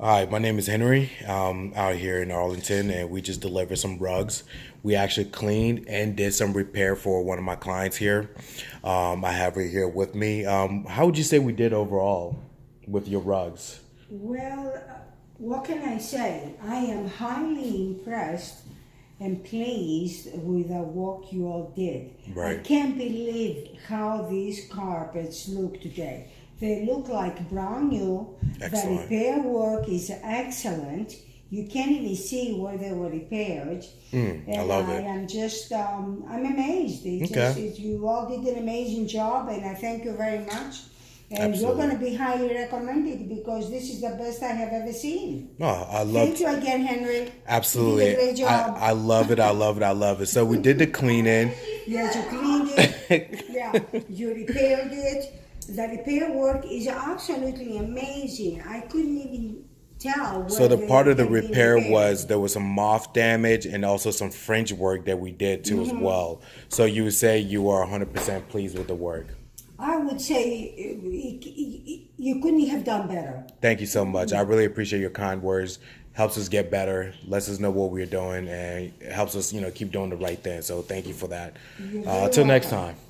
Hi, my name is Henry. Out here in Arlington, and we just delivered some rugs. We actually cleaned and did some repair for one of my clients here. I have her here with me. How would you say we did overall with your rugs? Well, what can I say? I am highly impressed and pleased with the work you all did. I Right. can't believe how these carpets look today. They look like brand new. The Excellent. repair work is excellent. You can't even see where they were repaired. I And love I it. am just, I'm amazed. Okay. You all did an amazing job, and I thank you very much. And you're going Absolutely. to be highly recommended because this is the best I have ever seen. No, I Thank loved. you again, Henry. You did a Absolutely. great I, job. I love it. I love it. I love it. So we did the cleaning. Yes, you cleaned it. Yeah, you repaired it. The repair work is absolutely amazing. I couldn't even tell So where the they part of the had been repair was repaired. there was some moth damage and also some fringe work that we did too as Mm-hmm. well. So you would say you are 100% pleased with the work. I would say you couldn't have done better. Thank you so much. I really appreciate your kind words. Helps us get better, lets us know what we're doing, and helps us, keep doing the right thing. So thank you for that. You're very Till next welcome. time.